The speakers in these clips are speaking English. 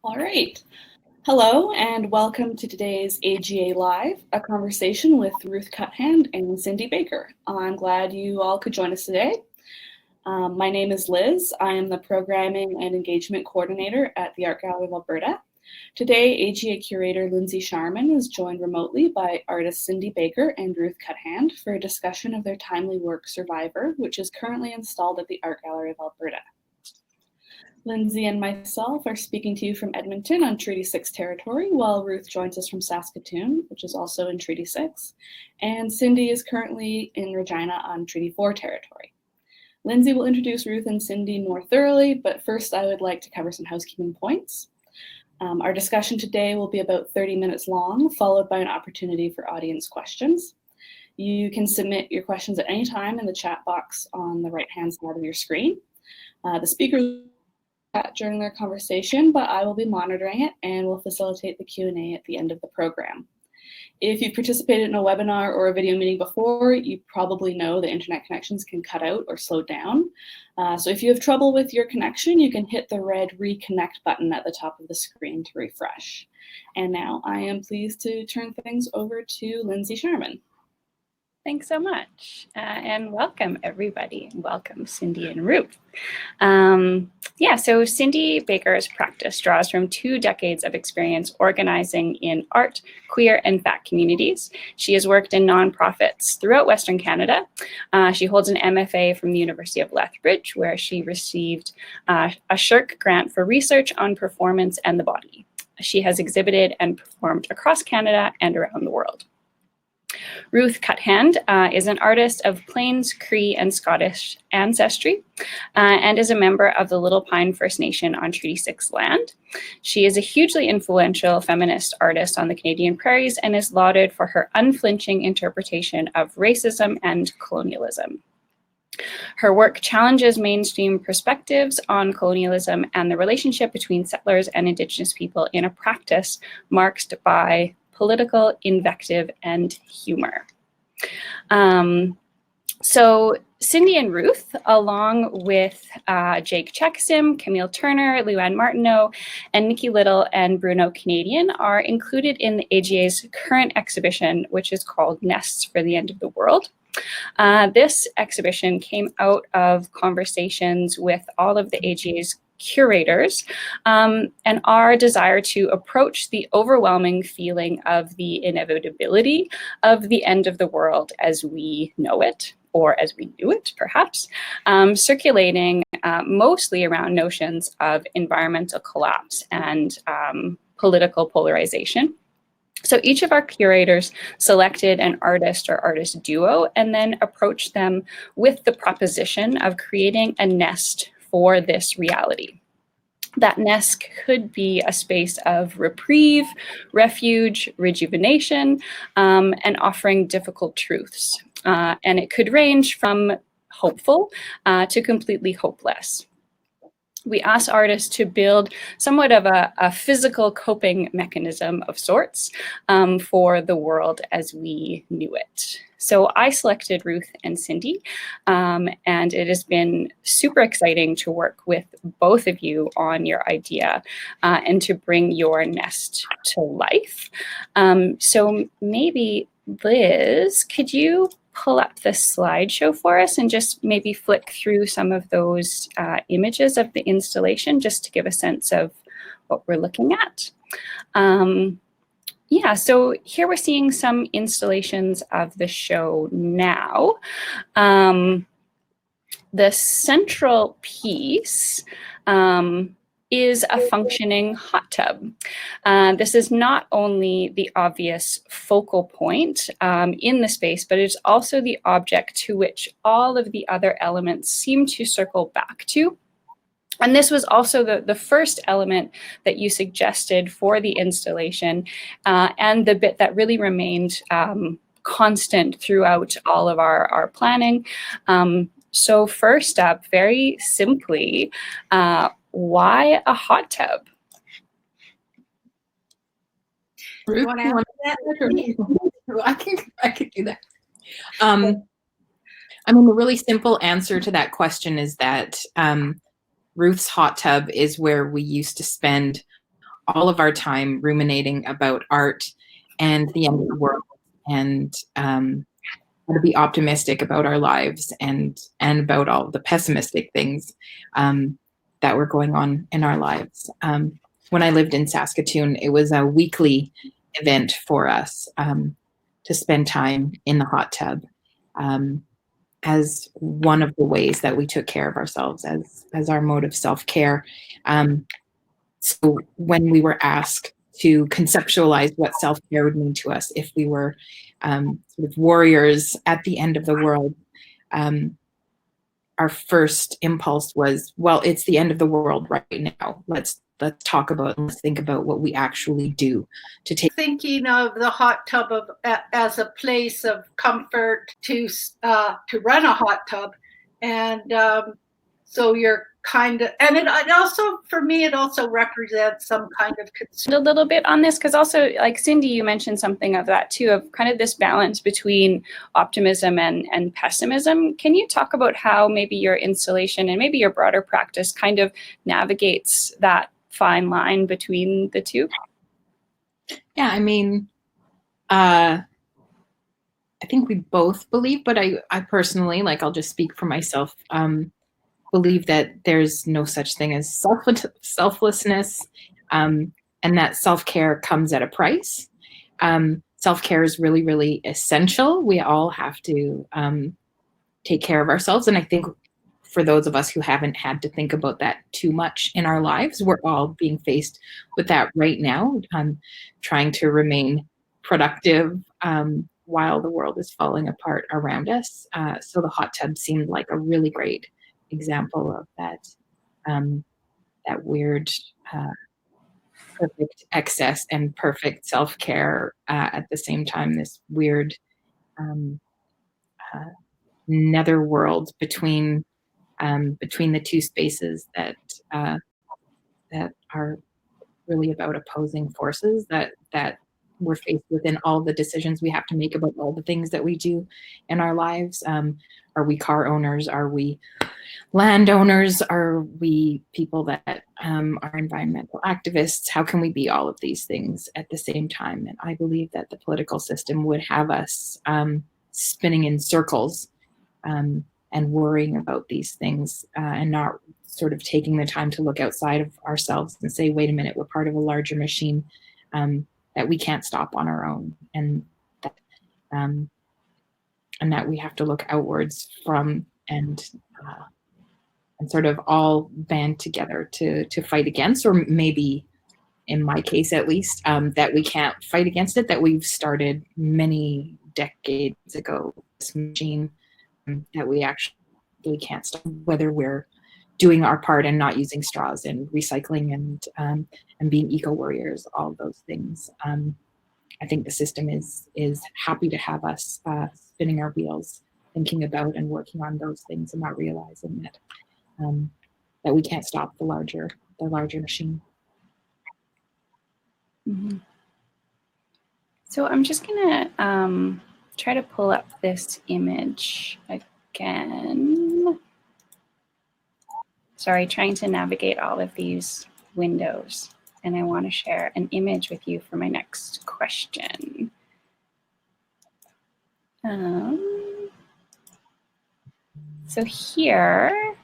All right. Hello and welcome to today's AGA Live, a conversation with Ruth Cuthand and Cindy Baker. I'm glad you all could join us today. My name is Liz. I am the Programming and Engagement Coordinator at the Art Gallery of Alberta. Today, AGA Curator Lindsey Sharman is joined remotely by artists Cindy Baker and Ruth Cuthand for a discussion of their timely work Survivor, which is currently installed at the Art Gallery of Alberta. Lindsey and myself are speaking to you from Edmonton on Treaty 6 territory, while Ruth joins us from Saskatoon, which is also in Treaty 6, and Cindy is currently in Regina on Treaty 4 territory. Lindsey will introduce Ruth and Cindy more thoroughly, but first I would like to cover some housekeeping points. Our discussion today will be about 30 minutes long, followed by an opportunity for audience questions. You can submit your questions at any time in the chat box on the right-hand side of your screen. The speakers during their conversation, but I will be monitoring it and will facilitate the Q&A at the end of the program. If you've participated in a webinar or a video meeting before, you probably know the internet connections can cut out or slow down. So if you have trouble with your connection, you can hit the red reconnect button at the top of the screen to refresh. And now I am pleased to turn things over to Lindsey Sharman. Thanks so much, and welcome everybody. Welcome Cindy and Ruth. So Cindy Baker's practice draws from 2 decades of experience organizing in art, queer, and FAT communities. She has worked in nonprofits throughout Western Canada. She holds an MFA from the University of Lethbridge, where she received a SSHRC grant for research on performance and the body. She has exhibited and performed across Canada and around the world. Ruth Cuthand is an artist of Plains, Cree, and Scottish ancestry and is a member of the Little Pine First Nation on Treaty 6 land. She is a hugely influential feminist artist on the Canadian prairies and is lauded for her unflinching interpretation of racism and colonialism. Her work challenges mainstream perspectives on colonialism and the relationship between settlers and Indigenous people in a practice marked by political invective and humor. So Cindy and Ruth, along with Jake Checksim, Camille Turner, Luann Martineau, and Nikki Little and Bruno Canadian are included in the AGA's current exhibition, which is called Nests for the End of the World. This exhibition came out of conversations with all of the AGA's curators and our desire to approach the overwhelming feeling of the inevitability of the end of the world as we know it, or as we knew it, perhaps, circulating mostly around notions of environmental collapse and political polarization. So each of our curators selected an artist or artist duo and then approached them with the proposition of creating a nest for this reality. That nest could be a space of reprieve, refuge, rejuvenation, and offering difficult truths. And it could range from hopeful to completely hopeless. We asked artists to build somewhat of a physical coping mechanism of sorts for the world as we knew it. So I selected Ruth and Cindy, and it has been super exciting to work with both of you on your idea and to bring your nest to life. So maybe, Liz, could you pull up the slideshow for us and just maybe flick through some of those images of the installation just to give a sense of what we're looking at. So here we're seeing some installations of the show now. The central piece is a functioning hot tub. This is not only the obvious focal point in the space, but it's also the object to which all of the other elements seem to circle back to. And this was also the first element that you suggested for the installation and the bit that really remained constant throughout all of our planning. So first up, very simply, why a hot tub? Ruth, I can do that. I mean, the really simple answer to that question is that Ruth's hot tub is where we used to spend all of our time ruminating about art and the end of the world, and how to be optimistic about our lives, and about all the pessimistic things that were going on in our lives. When I lived in Saskatoon, it was a weekly event for us to spend time in the hot tub, as one of the ways that we took care of ourselves, as our mode of self-care. So when we were asked to conceptualize what self-care would mean to us if we were sort of warriors at the end of the world, our first impulse was, well, it's the end of the world right now. Let's talk about, let's think about what we actually do to take. Thinking of the hot tub as a place of comfort to run a hot tub, and so you're kind of, and it also, for me, it also represents some kind of a little bit on this, because also, like Cindy, you mentioned something of that too, of kind of this balance between optimism and pessimism. Can you talk about how maybe your installation and maybe your broader practice kind of navigates that fine line between the two? Yeah, I mean, I think we both believe, but I personally, like, I'll just speak for myself, believe that there's no such thing as selflessness, and that self-care comes at a price. Self-care is really, really essential. We all have to take care of ourselves. And I think for those of us who haven't had to think about that too much in our lives, we're all being faced with that right now, trying to remain productive while the world is falling apart around us. So the hot tub seemed like a really great example of that, that weird perfect excess and perfect self-care at the same time, this weird netherworld between the two spaces that are really about opposing forces that we're faced with in all the decisions we have to make about all the things that we do in our lives. Are we car owners? Are we landowners? Are we people that are environmental activists? How can we be all of these things at the same time? And I believe that the political system would have us spinning in circles and worrying about these things, and not sort of taking the time to look outside of ourselves and say, wait a minute, we're part of a larger machine that we can't stop on our own, and that we have to look outwards from, and sort of all band together to fight against, or maybe in my case at least, that we can't fight against it, that we've started many decades ago, this machine that we actually can't stop, whether we're doing our part and not using straws and recycling and being eco warriors, all of those things. I think the system is happy to have us spinning our wheels, thinking about and working on those things, and not realizing that that we can't stop the larger machine. Mm-hmm. So I'm just gonna try to pull up this image again. Sorry, trying to navigate all of these windows, and I want to share an image with you for my next question. So here,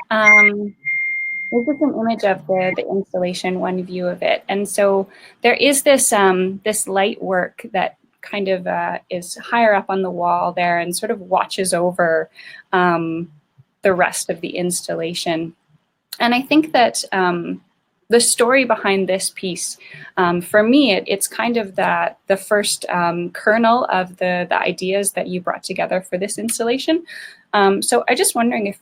this is an image of the installation, one view of it. And so there is this, this light work that kind of is higher up on the wall there and sort of watches over the rest of the installation. And I think that the story behind this piece, for me, it's kind of the first kernel of the ideas that you brought together for this installation. So I'm just wondering if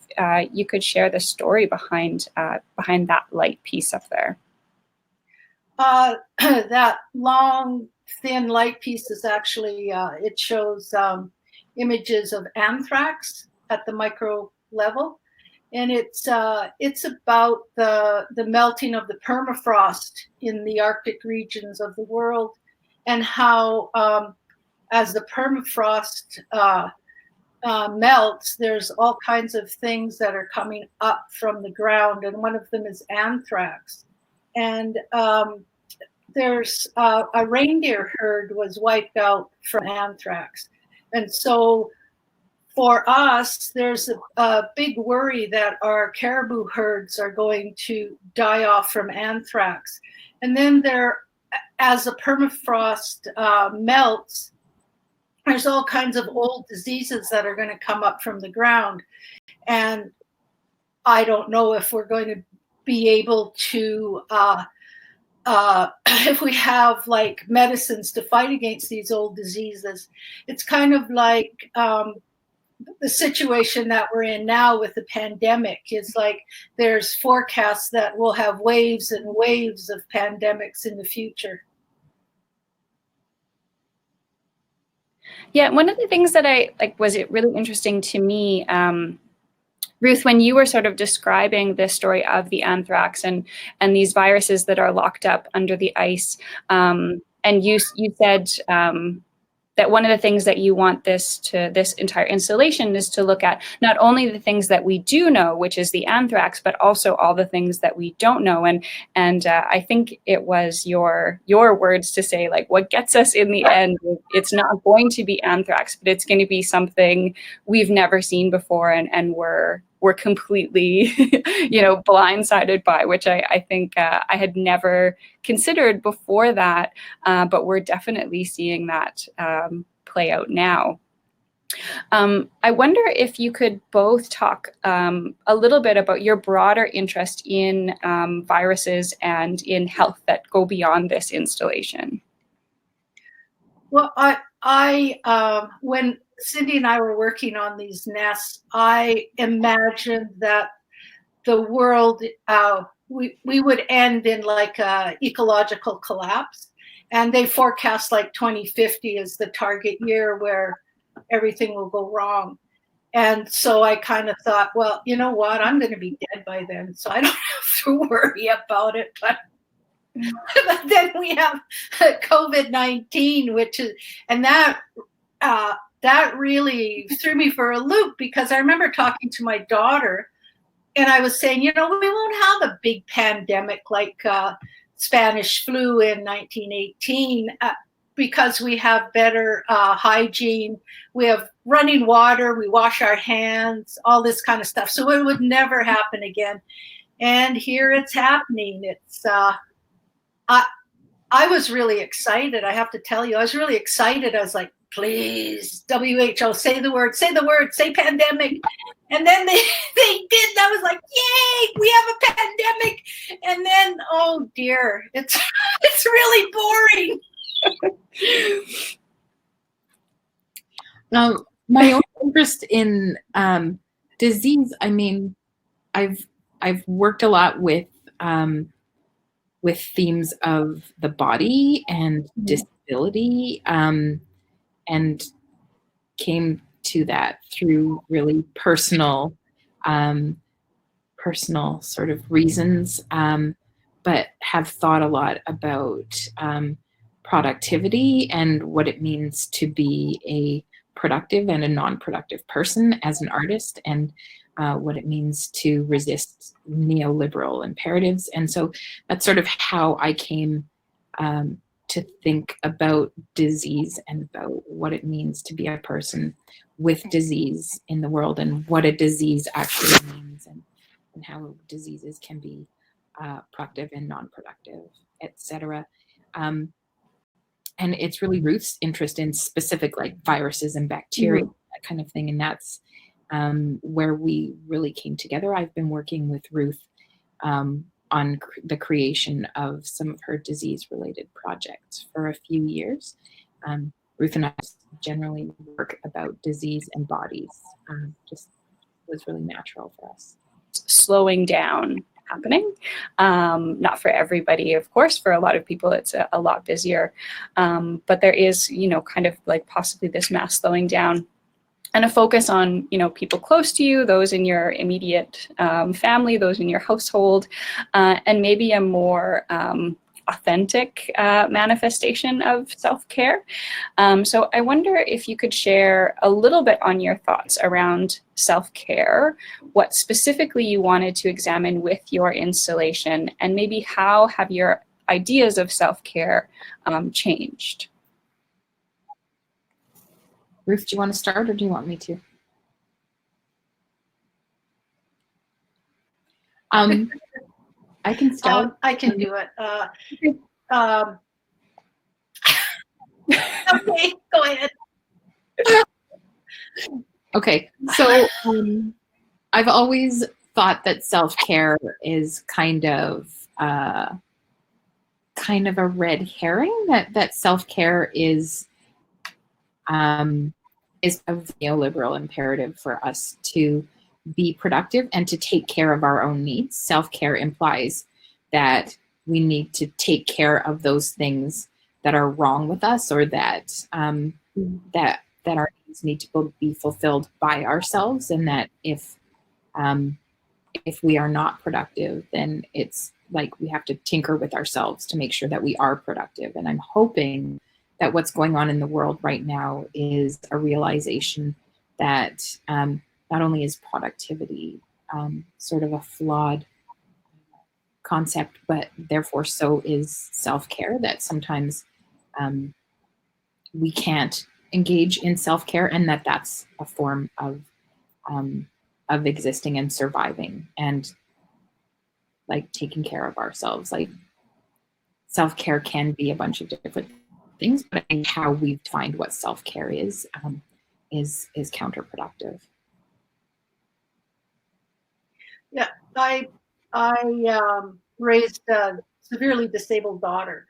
you could share the story behind that light piece up there. That long, thin light piece is actually, it shows images of anthrax at the micro level. And it's about the melting of the permafrost in the Arctic regions of the world, and how as the permafrost melts, there's all kinds of things that are coming up from the ground, and one of them is anthrax. And there's a reindeer herd was wiped out from anthrax. And so for us, there's a big worry that our caribou herds are going to die off from anthrax. And then as the permafrost melts, there's all kinds of old diseases that are going to come up from the ground. And I don't know if we're going to be able to, if we have like medicines to fight against these old diseases. It's kind of like the situation that we're in now with the pandemic. Is like there's forecasts that we'll have waves and waves of pandemics in the future. Yeah, one of the things that I like was it really interesting to me, Ruth, when you were sort of describing this story of the anthrax and these viruses that are locked up under the ice, and you said that one of the things that you want this entire installation is to look at not only the things that we do know, which is the anthrax, but also all the things that we don't know. And I think it was your words to say, like, what gets us in the end, it's not going to be anthrax, but it's going to be something we've never seen before, and we're completely, blindsided by, which I think I had never considered before that, but we're definitely seeing that play out now. I wonder if you could both talk a little bit about your broader interest in viruses and in health that go beyond this installation. Well, I when Cindy and I were working on these nests, I imagined that the world, we would end in like a ecological collapse. And they forecast like 2050 as the target year where everything will go wrong. And so I kind of thought, well, you know what? I'm going to be dead by then, so I don't have to worry about it. But then we have COVID-19, and that really threw me for a loop, because I remember talking to my daughter and I was saying, we won't have a big pandemic like Spanish flu in 1918 because we have better hygiene. We have running water, we wash our hands, all this kind of stuff. So it would never happen again. And here it's happening. It's I was really excited. I have to tell you, I was really excited. I was like, please, WHO, say the word, say pandemic. And then they did. And I was like, yay, we have a pandemic. And then, oh dear, it's really boring. My own interest in disease, I mean, I've worked a lot with themes of the body and disability, and came to that through really personal sort of reasons, but have thought a lot about productivity and what it means to be a productive and a non-productive person as an artist, and what it means to resist neoliberal imperatives. And so that's sort of how I came to think about disease and about what it means to be a person with disease in the world, and what a disease actually means, and how diseases can be productive and non-productive, etc. And it's really Ruth's interest in specific like viruses and bacteria, that kind of thing. And that's where we really came together. I've been working with Ruth on the creation of some of her disease-related projects for a few years. Ruth and I generally work about disease and bodies. Just was really natural for us. Slowing down happening. Not for everybody, of course. For a lot of people, it's a lot busier. But there is, kind of like possibly this mass slowing down, and a focus on, people close to you, those in your immediate family, those in your household, and maybe a more authentic manifestation of self-care. So I wonder if you could share a little bit on your thoughts around self-care, what specifically you wanted to examine with your installation, and maybe how have your ideas of self-care changed? Ruth, do you want to start or do you want me to? I can start. I can do it. Okay, go ahead. Okay, so I've always thought that self-care is kind of a red herring. That self-care is a neoliberal imperative for us to be productive and to take care of our own needs. Self-care implies that we need to take care of those things that are wrong with us, or that that our needs need to be fulfilled by ourselves, and that if we are not productive, then it's like we have to tinker with ourselves to make sure that we are productive. And I'm hoping that what's going on in the world right now is a realization that not only is productivity sort of a flawed concept, but therefore so is self-care, that sometimes we can't engage in self-care, and that's a form of existing and surviving and like taking care of ourselves. Like self-care can be a bunch of different things, but I think how we've defined what self-care is counterproductive. Yeah, I raised a severely disabled daughter,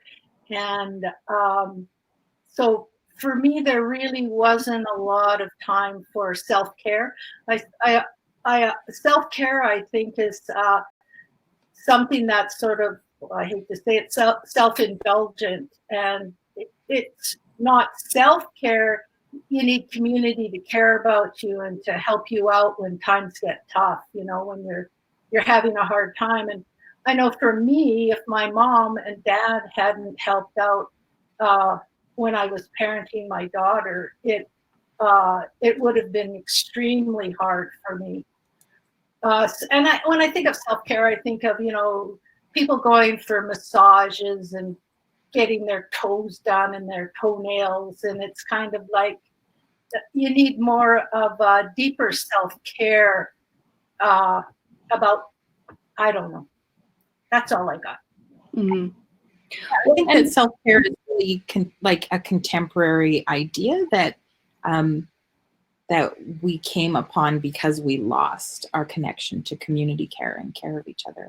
and so for me, there really wasn't a lot of time for self-care. Self-care, I think, is something that's sort of, I hate to say it, self-indulgent, and it's not self-care. You need community to care about you and to help you out when times get tough, when you're having a hard time. And I know for me, if my mom and dad hadn't helped out when I was parenting my daughter, it would have been extremely hard for me. And when I think of self-care, I think of, people going for massages and getting their toes done and their toenails. And it's kind of like you need more of a deeper self-care about, I don't know. That's all I got. Mm-hmm. I think that self-care is really like a contemporary idea that that we came upon because we lost our connection to community care and care of each other,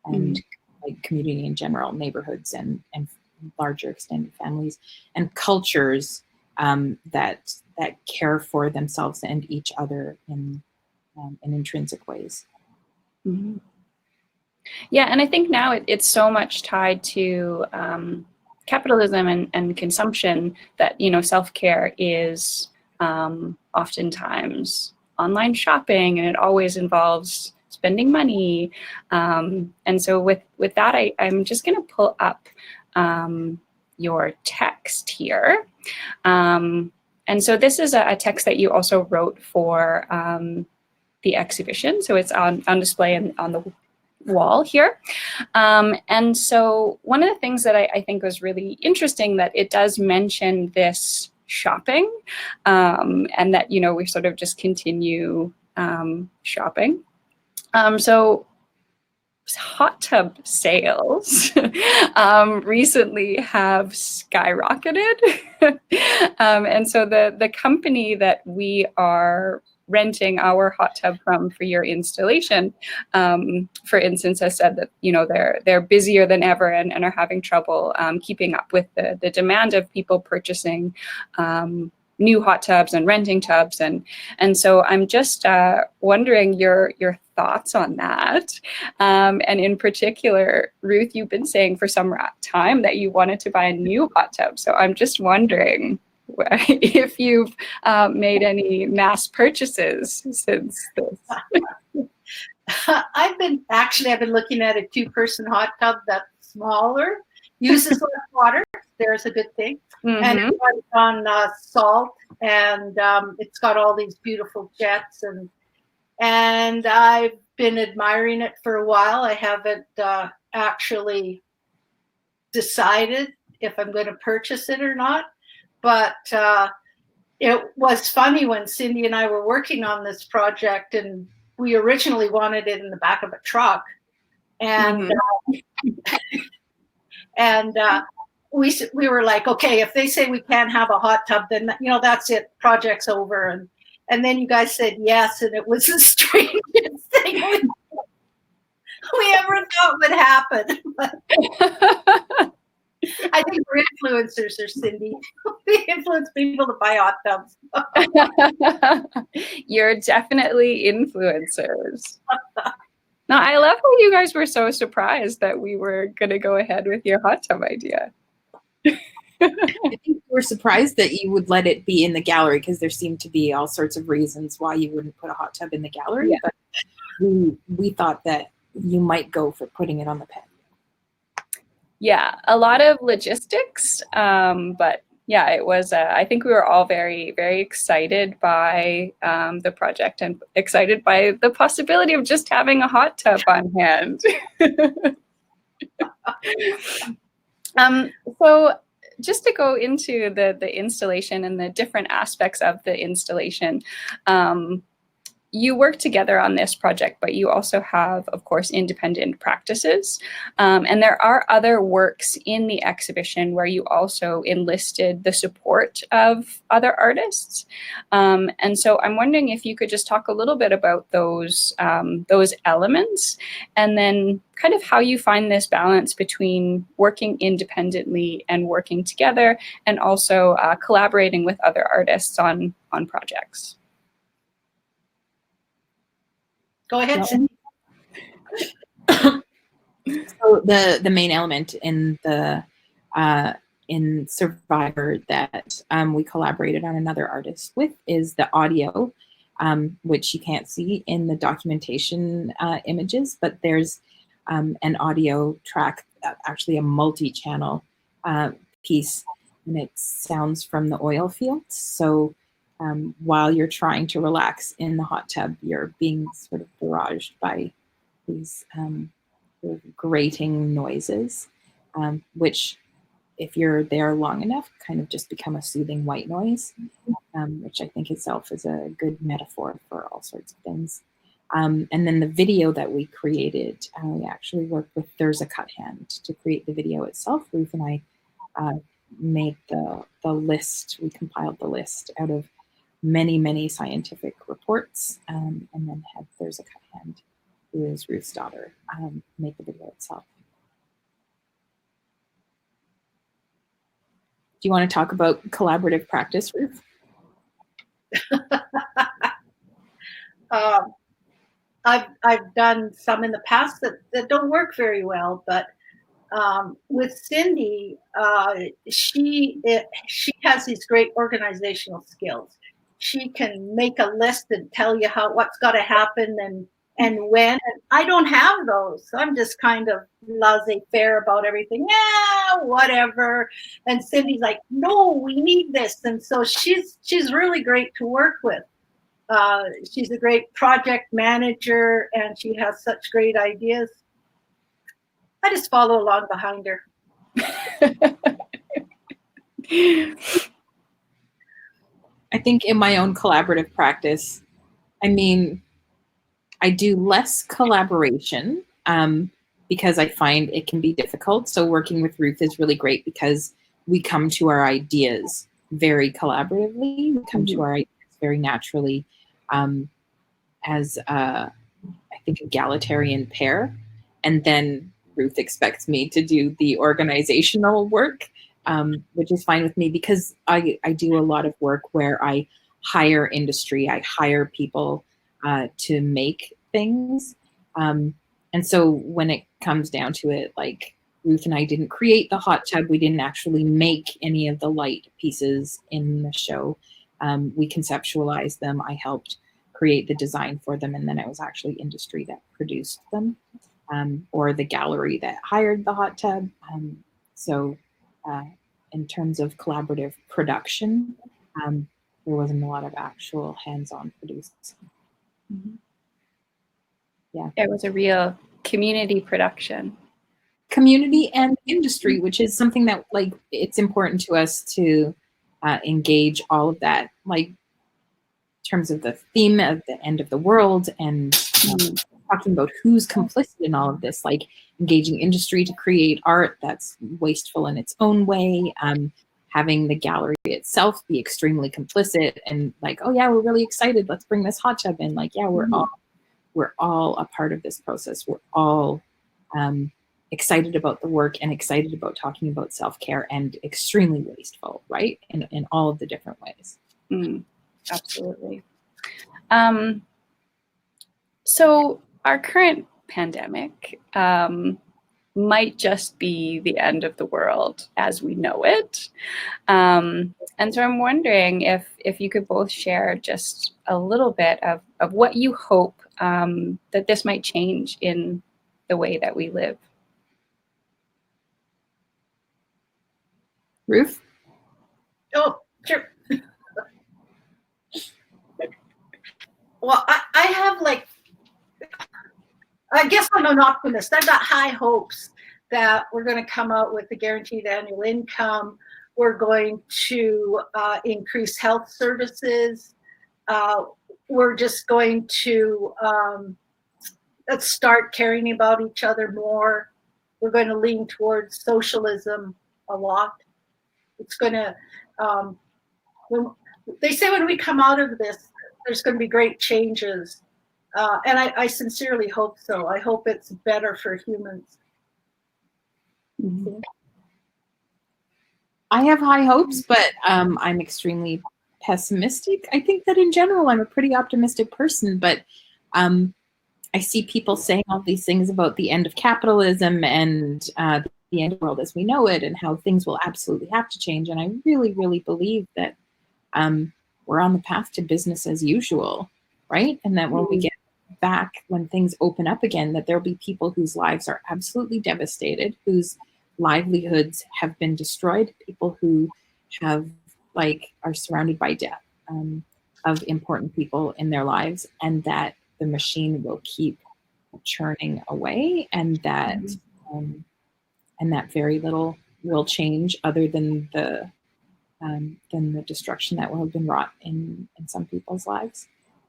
and like community in general, neighborhoods and larger extended families and cultures that care for themselves and each other in intrinsic ways. Mm-hmm. Yeah, and I think now it's so much tied to capitalism and consumption that, self-care is oftentimes online shopping, and it always involves spending money. And so with that, I'm just going to pull up your text here. And so this is a text that you also wrote for the exhibition. So it's on display on the wall here. And so one of the things that I think was really interesting, that it does mention this shopping, and that, we sort of just continue shopping. So hot tub sales recently have skyrocketed. And so the company that we are renting our hot tub from for your installation, for instance, has said that, they're busier than ever and are having trouble keeping up with the demand of people purchasing new hot tubs and renting tubs. And so I'm just wondering your thoughts on that. And in particular, Ruth, you've been saying for some time that you wanted to buy a new hot tub. So I'm just wondering if you've made any mass purchases since this. I've been looking at a 2-person hot tub that's smaller, uses less water. There's a good thing. Mm-hmm. And it runs on salt, and it's got all these beautiful jets, and I've been admiring it for a while. I haven't actually decided if I'm going to purchase it or not. But it was funny when Cindy and I were working on this project, and we originally wanted it in the back of a truck, and we were like, okay, if they say we can't have a hot tub, then that's it, project's over. And then you guys said yes, and it was the strangest thing we ever thought would happen. I think we're influencers, or Cindy. We influence people to buy hot tubs. You're definitely influencers. No, I love how you guys were so surprised that we were going to go ahead with your hot tub idea. I think we were surprised that you would let it be in the gallery, because there seemed to be all sorts of reasons why you wouldn't put a hot tub in the gallery. Yeah. But we thought that you might go for putting it on the patio. Yeah, a lot of logistics, but yeah, it was. I think we were all very, very excited by the project, and excited by the possibility of just having a hot tub on hand. So just to go into the installation and the different aspects of the installation, you work together on this project, but you also have, of course, independent practices. And there are other works in the exhibition where you also enlisted the support of other artists. And so I'm wondering if you could just talk a little bit about those elements, and then kind of how you find this balance between working independently and working together, and also collaborating with other artists on projects. Go ahead, Cindy. So the main element in the in Survivor that we collaborated on another artist with is the audio, which you can't see in the documentation images, but there's an audio track, actually a multi-channel piece, and it sounds from the oil fields. So while you're trying to relax in the hot tub, you're being sort of barraged by these sort of grating noises, which, if you're there long enough, kind of just become a soothing white noise, which I think itself is a good metaphor for all sorts of things. And then the video that we created, we actually worked with Ruth Cuthand to create the video itself. Ruth and I made the list. We compiled the list out of many scientific reports, and then had Ruth Cuthand, who is Ruth's daughter, make the video itself. Do you want to talk about collaborative practice, Ruth? I've done some in the past that don't work very well, but with Cindy, she has these great organizational skills. She can make a list and tell you what's got to happen and when. And I don't have those. I'm just kind of laissez-faire about everything. Yeah, whatever. And Cindy's like, no, we need this. And so she's really great to work with. She's a great project manager, and she has such great ideas. I just follow along behind her. I think in my own collaborative practice, I mean, I do less collaboration because I find it can be difficult. So working with Ruth is really great because we come to our ideas very collaboratively. We come to our ideas very naturally as, I think, egalitarian pair. And then Ruth expects me to do the organizational work, which is fine with me because I do a lot of work where I hire industry, I hire people to make things. And so when it comes down to it, like Ruth and I didn't create the hot tub, we didn't actually make any of the light pieces in the show. We conceptualized them, I helped create the design for them, and then it was actually industry that produced them. Or the gallery that hired the hot tub. So in terms of collaborative production, there wasn't a lot of actual hands-on producing. Yeah. It was a real community production. community and industry, which is something that like it's important to us to engage all of that, like in terms of the theme of the end of the world and talking about who's complicit in all of this, like engaging industry to create art that's wasteful in its own way, having the gallery itself be extremely complicit and like, oh yeah, we're really excited, let's bring this hot tub in. Like, yeah, we're all a part of this process. We're all excited about the work and excited about talking about self-care, and extremely wasteful, right? In all of the different ways. Absolutely. So our current pandemic might just be the end of the world as we know it. And so I'm wondering if you could both share just a little bit of what you hope that this might change in the way that we live. Ruth? Oh, sure. Well, I have like, I guess I'm an optimist. I've got high hopes that we're going to come out with a guaranteed annual income. We're going to increase health services. We're just going to start caring about each other more. We're going to lean towards socialism a lot. It's going to, they say when we come out of this, there's going to be great changes. And I sincerely hope so. I hope it's better for humans. I have high hopes, but I'm extremely pessimistic. I think that in general, I'm a pretty optimistic person, but I see people saying all these things about the end of capitalism and the end of the world as we know it, and how things will absolutely have to change. And I really, really believe that we're on the path to business as usual, right? And that when we get back, when things open up again, that there'll be people whose lives are absolutely devastated, whose livelihoods have been destroyed, people who have are surrounded by death of important people in their lives, and that the machine will keep churning away, and that very little will change other than the destruction that will have been wrought in some people's lives.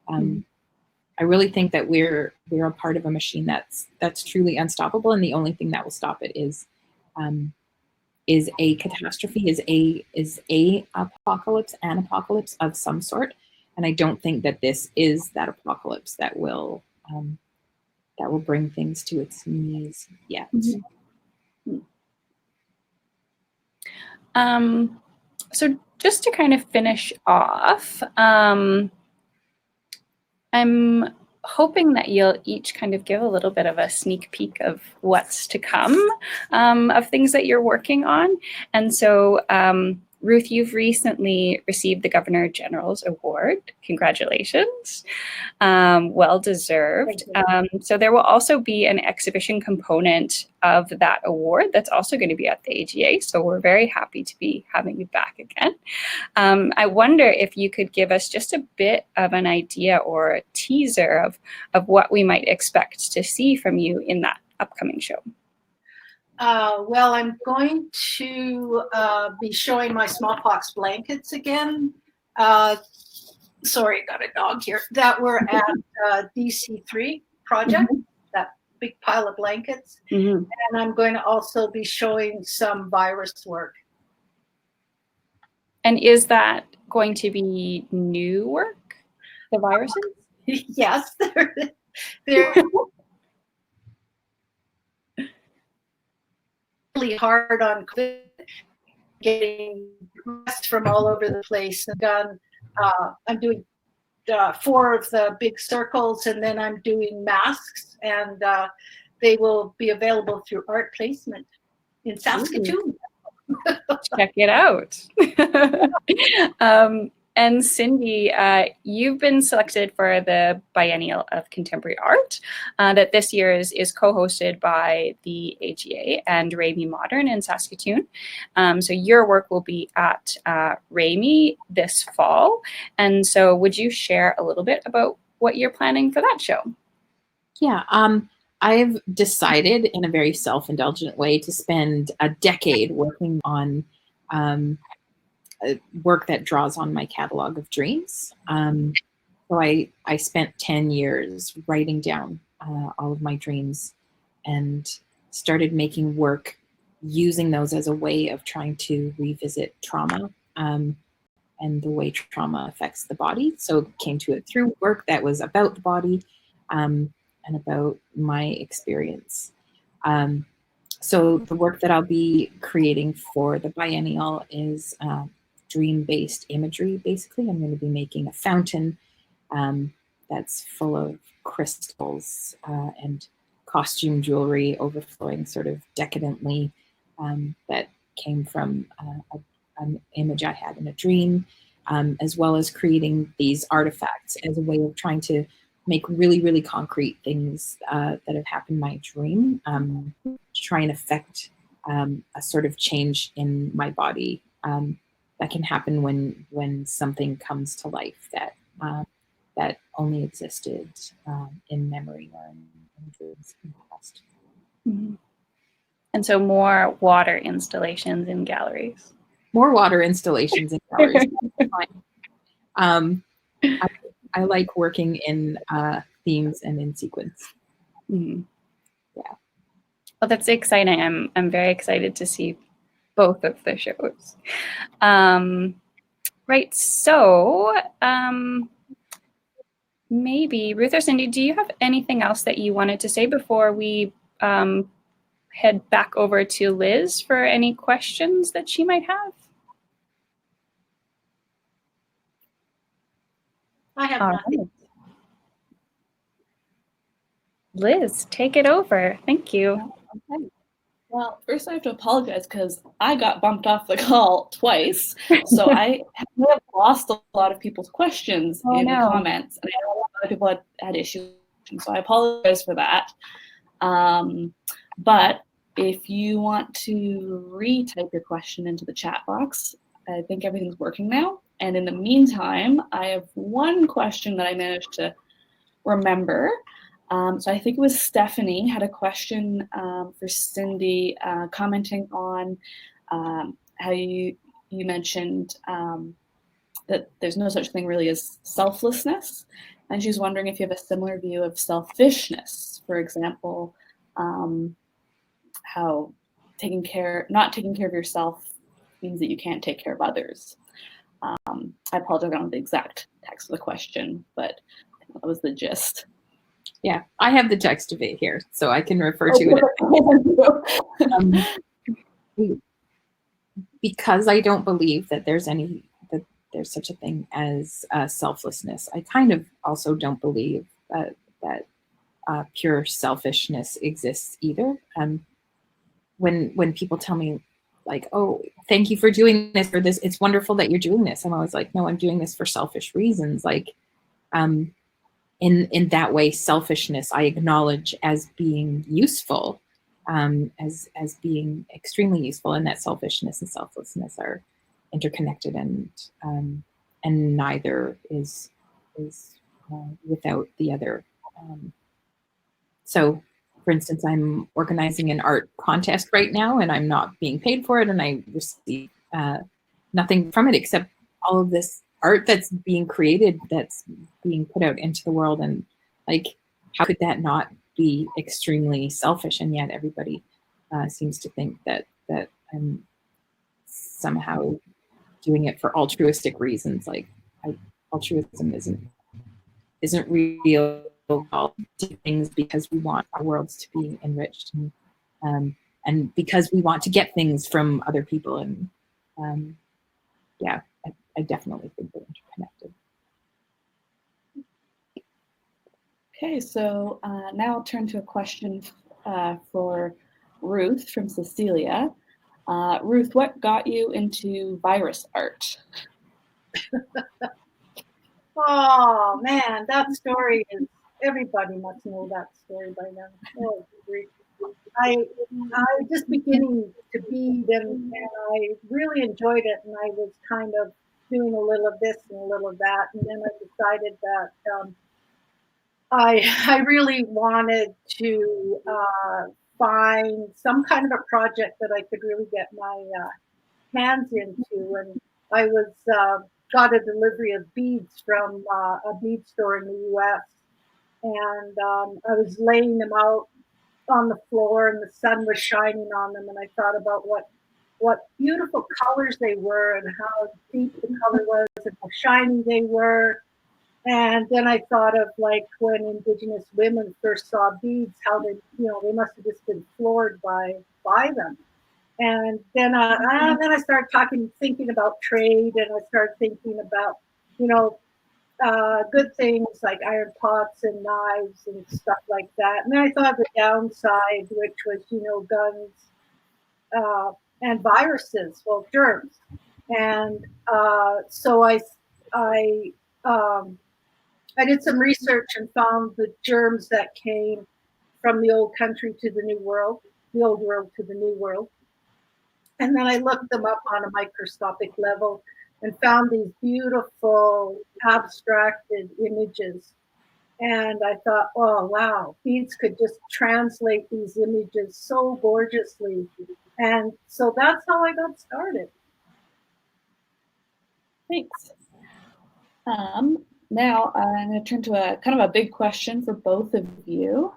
I really think that we're a part of a machine that's truly unstoppable, and the only thing that will stop it is a catastrophe, is a apocalypse, an apocalypse of some sort. And I don't think that this is that apocalypse that will bring things to its knees yet. So just to kind of finish off, I'm hoping that you'll each kind of give a little bit of a sneak peek of what's to come, of things that you're working on. And so, Ruth, you've recently received the Governor General's Award. Congratulations. Well deserved. So there will also be an exhibition component of that award that's also going to be at the AGA. So we're very happy to be having you back again. I wonder if you could give us just a bit of an idea or a teaser of what we might expect to see from you in that upcoming show. Well, I'm going to be showing my smallpox blankets again. Sorry, got a dog here. That were at DC3 project, that big pile of blankets. And I'm going to also be showing some virus work. And is that going to be new work, the viruses? Yes, they're really hard on getting requests from all over the place. I'm doing 4 of the big circles, and then I'm doing masks, and they will be available through art placement in Saskatoon. Check it out. And Cindy, you've been selected for the Biennial of Contemporary Art that this year is co-hosted by the AGA and Remai Modern in Saskatoon. So your work will be at Remai this fall. And so would you share a little bit about what you're planning for that show? Yeah, I've decided in a very self-indulgent way to spend a decade working on work that draws on my catalog of dreams. So I spent 10 years writing down all of my dreams and started making work using those as a way of trying to revisit trauma and the way trauma affects the body. So came to it through work that was about the body and about my experience. So the work that I'll be creating for the biennial is dream-based imagery, basically. I'm going to be making a fountain that's full of crystals and costume jewelry overflowing sort of decadently that came from an image I had in a dream, as well as creating these artifacts as a way of trying to make really, really concrete things that have happened in my dream, to try and affect a sort of change in my body that can happen when something comes to life that only existed in memory or in dreams in the past. Mm-hmm. And so more water installations in galleries. More water installations in galleries. I like working in themes and in sequence. Mm-hmm. Yeah. Well, that's exciting. I'm very excited to see both of the shows. Right. So maybe Ruth or Cindy, do you have anything else that you wanted to say before we head back over to Liz for any questions that she might have? I have nothing. Liz, take it over. Thank you. Okay. Well, first I have to apologize because I got bumped off the call twice. So I have lost a lot of people's questions in the comments. And I know a lot of other people had issues. So I apologize for that. But if you want to retype your question into the chat box, I think everything's working now. And in the meantime, I have one question that I managed to remember. So I think it was Stephanie had a question for Cindy, commenting on how you mentioned that there's no such thing really as selflessness, and she's wondering if you have a similar view of selfishness. For example, how not taking care of yourself means that you can't take care of others. I apologize, I don't know the exact text of the question, but that was the gist. Yeah, I have the text of it here, so I can refer to it. Because I don't believe that there's such a thing as selflessness. I kind of also don't believe that pure selfishness exists either. When people tell me, like, oh, thank you for doing this or this, it's wonderful that you're doing this, I'm always like, no, I'm doing this for selfish reasons. Like, in that way, selfishness I acknowledge as being useful, as being extremely useful, and that selfishness and selflessness are interconnected, and neither is without the other. So, for instance, I'm organizing an art contest right now, and I'm not being paid for it, and I receive nothing from it except all of this art that's being created, that's being put out into the world. And like, how could that not be extremely selfish? And yet everybody seems to think that I'm somehow doing it for altruistic reasons. Like, altruism isn't real. I'll do things because we want our worlds to be enriched, and because we want to get things from other people. And yeah, I definitely think they're interconnected. Okay, so now I'll turn to a question for Ruth from Cecilia. Ruth, what got you into virus art? Oh man, that story is, everybody must know that story by now. Oh, I was just beginning to bead, and I really enjoyed it, and I was kind of doing a little of this and a little of that, and then I decided that I really wanted to find some kind of a project that I could really get my hands into, and I was got a delivery of beads from a bead store in the U.S. and I was laying them out on the floor, and the sun was shining on them, and I thought about what beautiful colors they were, and how deep the color was, and how shiny they were. And then I thought of like when Indigenous women first saw beads, how they must have just been floored by them. And then I started thinking about trade, and I started thinking about, you know, good things like iron pots and knives and stuff like that. And then I thought of the downside, which was, guns and viruses, well, germs. And so I did some research and found the germs that came from the old country to the new world, the old world to the new world. And then I looked them up on a microscopic level and found these beautiful abstracted images. And I thought, oh, wow, beads could just translate these images so gorgeously. And so that's how I got started. Thanks. Now I'm going to turn to a kind of a big question for both of you.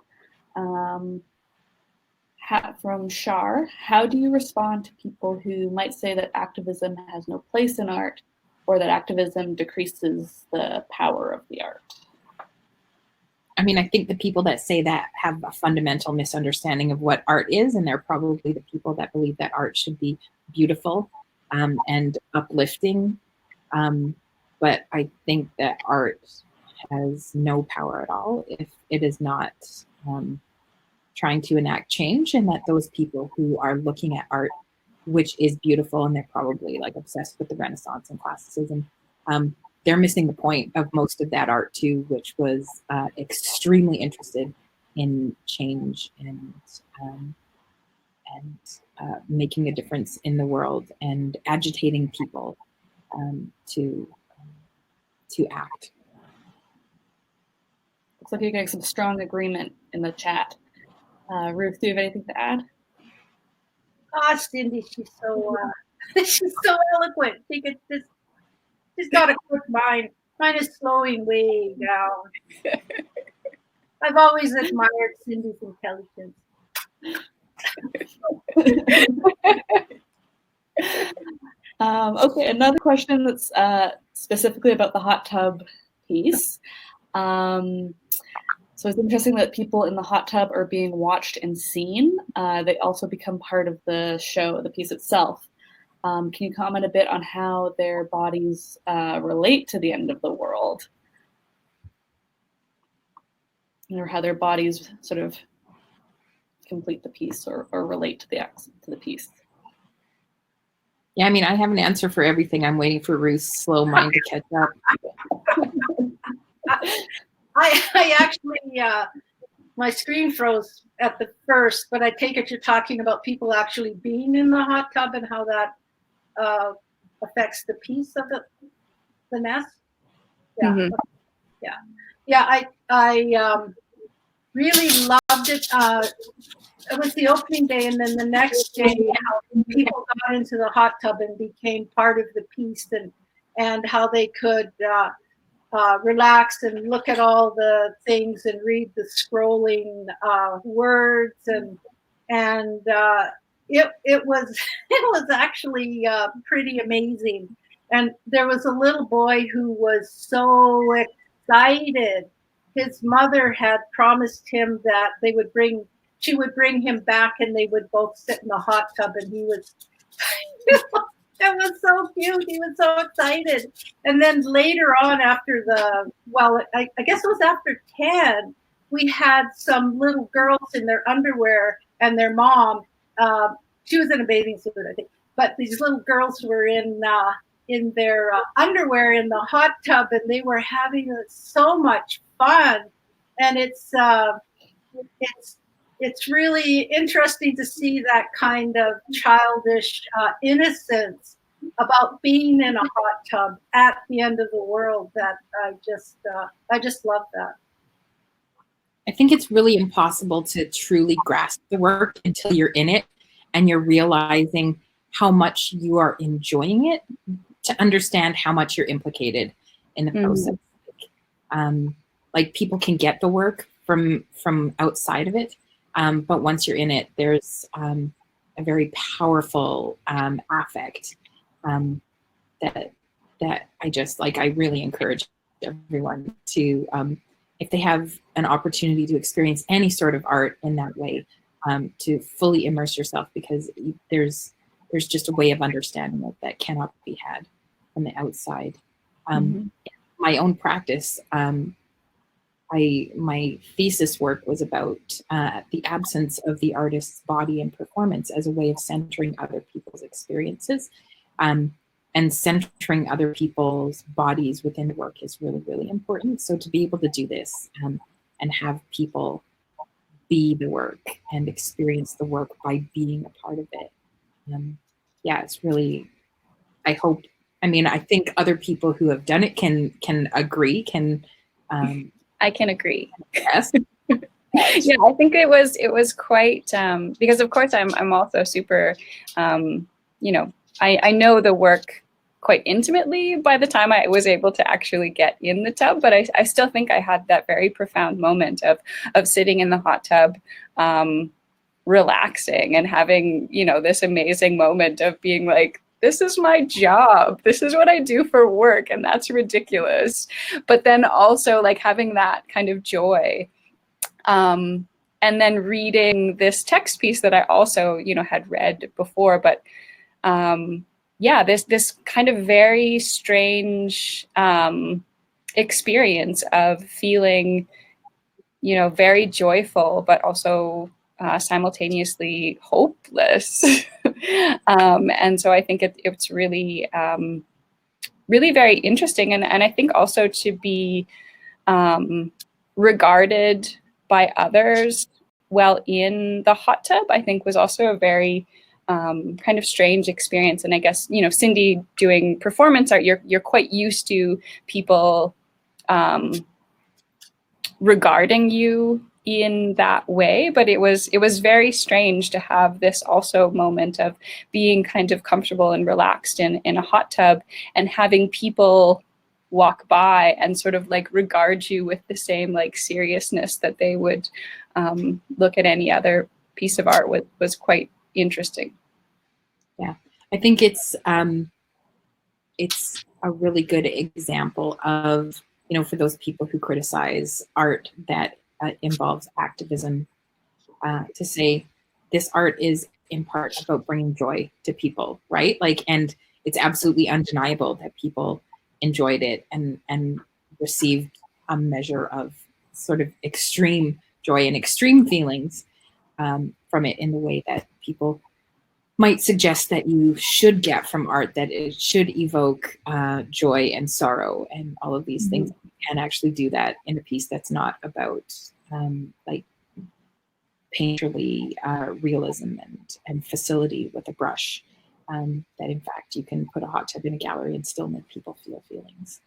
From Shar, how do you respond to people who might say that activism has no place in art, or that activism decreases the power of the art? I mean, I think the people that say that have a fundamental misunderstanding of what art is, and they're probably the people that believe that art should be beautiful and uplifting. But I think that art has no power at all if it is not trying to enact change, and that those people who are looking at art, which is beautiful, and they're probably like obsessed with the Renaissance and classicism, they're missing the point of most of that art too, which was extremely interested in change and making a difference in the world and agitating people to act. Looks like you're getting some strong agreement in the chat. Ruth, do you have anything to add? Cindy, she's so she's so eloquent. She's got a quick mind. Mine is slowing way down. I've always admired Cindy's intelligence. Okay, another question that's specifically about the hot tub piece. So it's interesting that people in the hot tub are being watched and seen. They also become part of the show, the piece itself. Can you comment a bit on how their bodies relate to the end of the world? Or how their bodies sort of complete the piece or relate to the piece? Yeah, I mean, I have an answer for everything. I'm waiting for Ruth's slow mind to catch up. I actually, my screen froze at the first, but I take it you're talking about people actually being in the hot tub and how that affects the piece of the nest. Yeah, mm-hmm. Yeah. I really loved it. It was the opening day, and then the next day, how people got into the hot tub and became part of the piece, and how they could relax and look at all the things and read the scrolling words, and it was actually pretty amazing. And there was a little boy who was so excited. His mother had promised him that she would bring him back, and they would both sit in the hot tub, and he was it was so cute. He was so excited. And then later on, after I guess it was after 10, we had some little girls in their underwear, and their mom, she was in a bathing suit, I think, but these little girls were in their underwear in the hot tub, and they were having so much fun. And it's really interesting to see that kind of childish innocence about being in a hot tub at the end of the world. That I just love that. I think it's really impossible to truly grasp the work until you're in it and you're realizing how much you are enjoying it, to understand how much you're implicated in the process. Like people can get the work from outside of it, but once you're in it, there's a very powerful affect that I just like. I really encourage everyone to, if they have an opportunity to experience any sort of art in that way, to fully immerse yourself, because there's just a way of understanding it that cannot be had from the outside. My own practice, my thesis work was about the absence of the artist's body and performance as a way of centering other people's experiences. And centering other people's bodies within the work is really, really important. So to be able to do this and have people be the work and experience the work by being a part of it, yeah, it's really, I hope, I mean, I think other people who have done it can agree, I can agree. Yes. Yeah, I think it was quite, because of course I'm also super, you know, I know the work quite intimately by the time I was able to actually get in the tub, but I still think I had that very profound moment of sitting in the hot tub, relaxing and having, you know, this amazing moment of being like, this is my job. This is what I do for work. And that's ridiculous. But then also like having that kind of joy. And then reading this text piece that I also, you know, had read before, but yeah, this kind of very strange experience of feeling, you know, very joyful, but also simultaneously hopeless. And so I think it's really, really very interesting. And I think also to be regarded by others while in the hot tub, I think was also a very kind of strange experience. And I guess, you know, Cindy, doing performance art, you're quite used to people regarding you in that way, but it was very strange to have this also moment of being kind of comfortable and relaxed in a hot tub and having people walk by and sort of like regard you with the same like seriousness that they would look at any other piece of art was quite interesting. Yeah, I think it's a really good example of, you know, for those people who criticize art that involves activism, to say this art is in part about bringing joy to people, right? Like, and it's absolutely undeniable that people enjoyed it and received a measure of sort of extreme joy and extreme feelings from it, in the way that people might suggest that you should get from art, that it should evoke joy and sorrow and all of these things, and actually do that in a piece that's not about like painterly realism and facility with a brush. That in fact you can put a hot tub in a gallery and still make people feel feelings.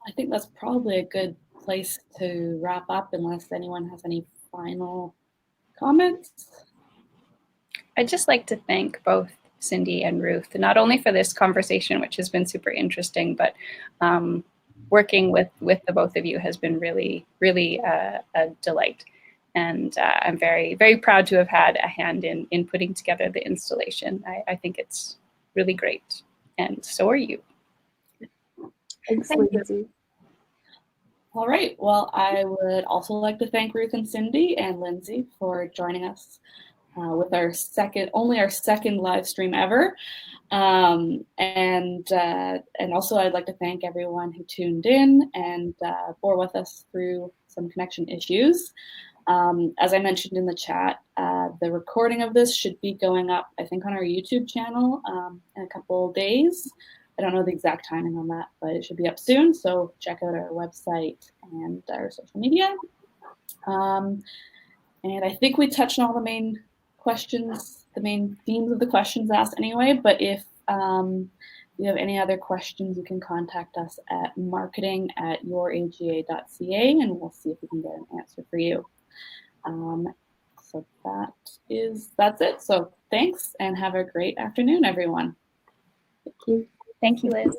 I think that's probably a good place to wrap up, unless anyone has any final comments. I'd just like to thank both Cindy and Ruth, not only for this conversation, which has been super interesting, but working with the both of you has been really, really a delight. And I'm very, very proud to have had a hand in putting together the installation. I think it's really great. And so are you. Thanks, Lindsey. All right. Well, I would also like to thank Ruth and Cindy and Lindsey for joining us with our second live stream ever. And also I'd like to thank everyone who tuned in and bore with us through some connection issues. As I mentioned in the chat, the recording of this should be going up, I think, on our YouTube channel in a couple of days. I don't know the exact timing on that, but it should be up soon. So check out our website and our social media. And I think we touched on all the main questions, the main themes of the questions asked anyway. But if you have any other questions, you can contact us at marketing@youraga.ca, and we'll see if we can get an answer for you. So that's it. So thanks, and have a great afternoon, everyone. Thank you, Liz.